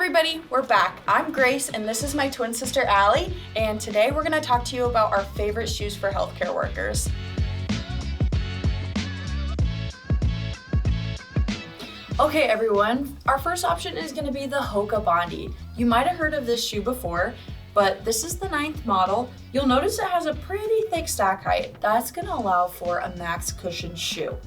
everybody, we're back. I'm Grace and this is my twin sister Allie, and today we're going to talk to you about our favorite shoes for healthcare workers. Okay everyone, our first option is going to be the Hoka Bondi. You might have heard of this shoe before, but this is the 9th model. You'll notice it has a pretty thick stack height. That's going to allow for a max cushion shoe.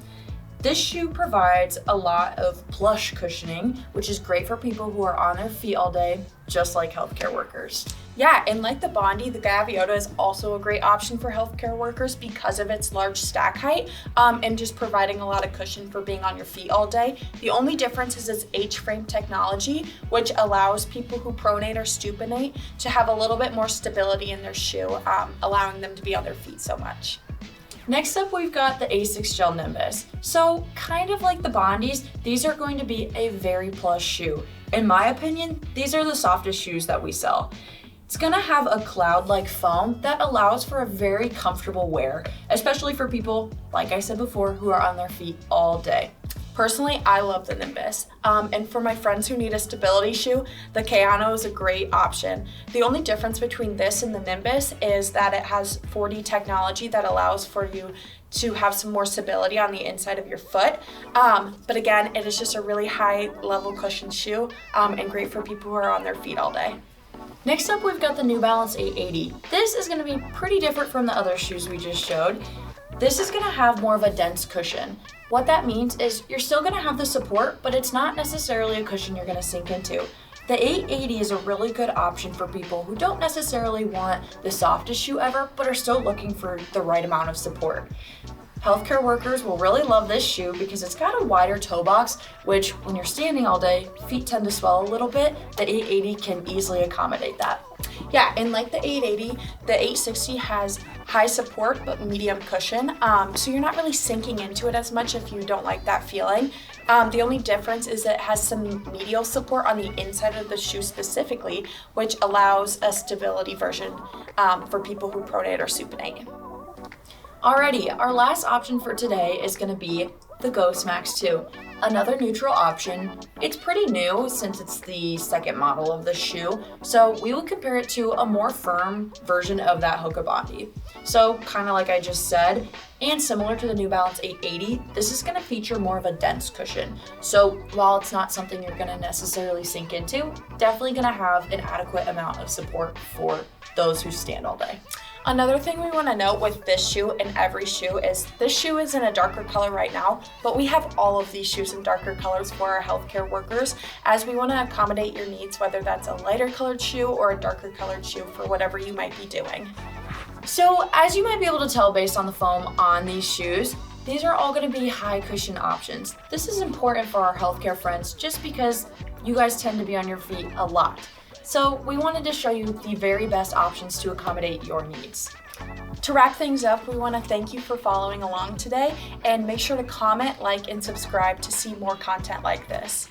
This shoe provides a lot of plush cushioning, which is great for people who are on their feet all day, just like healthcare workers. Yeah, and like the Bondi, the Gaviota is also a great option for healthcare workers because of its large stack height and just providing a lot of cushion for being on your feet all day. The only difference is its H-frame technology, which allows people who pronate or supinate to have a little bit more stability in their shoe, allowing them to be on their feet so much. Next up, we've got the ASICS Gel-Nimbus. So kind of like the Bondis, these are going to be a very plush shoe. In my opinion, these are the softest shoes that we sell. It's gonna have a cloud-like foam that allows for a very comfortable wear, especially for people, like I said before, who are on their feet all day. Personally, I love the Nimbus, and for my friends who need a stability shoe, the Kayano is a great option. The only difference between this and the Nimbus is that it has 4D technology that allows for you to have some more stability on the inside of your foot. But again, it is just a really high level cushion shoe and great for people who are on their feet all day. Next up, we've got the New Balance 880. This is gonna be pretty different from the other shoes we just showed. This is gonna have more of a dense cushion. What that means is you're still gonna have the support, but it's not necessarily a cushion you're gonna sink into. The 880 is a really good option for people who don't necessarily want the softest shoe ever, but are still looking for the right amount of support. Healthcare workers will really love this shoe because it's got a wider toe box, which when you're standing all day, feet tend to swell a little bit. The 880 can easily accommodate that. Yeah, and like the 880, the 860 has high support but medium cushion, so you're not really sinking into it as much if you don't like that feeling. The only difference is that it has some medial support on the inside of the shoe specifically, which allows a stability version for people who pronate or supinate. Alrighty, our last option for today is going to be the Ghost Max 2, another neutral option. It's pretty new since it's the 2nd model of the shoe, so we will compare it to a more firm version of that Hoka Bondi. So kind of like I just said, and similar to the New Balance 880, this is going to feature more of a dense cushion. So while it's not something you're going to necessarily sink into, definitely going to have an adequate amount of support for those who stand all day. Another thing we want to note with this shoe and every shoe is this shoe is in a darker color right now, but we have all of these shoes in darker colors for our healthcare workers as we want to accommodate your needs, whether that's a lighter colored shoe or a darker colored shoe for whatever you might be doing. So as you might be able to tell based on the foam on these shoes, these are all going to be high cushion options. This is important for our healthcare friends just because you guys tend to be on your feet a lot. So we wanted to show you the very best options to accommodate your needs. To wrap things up, we want to thank you for following along today and make sure to comment, like, and subscribe to see more content like this.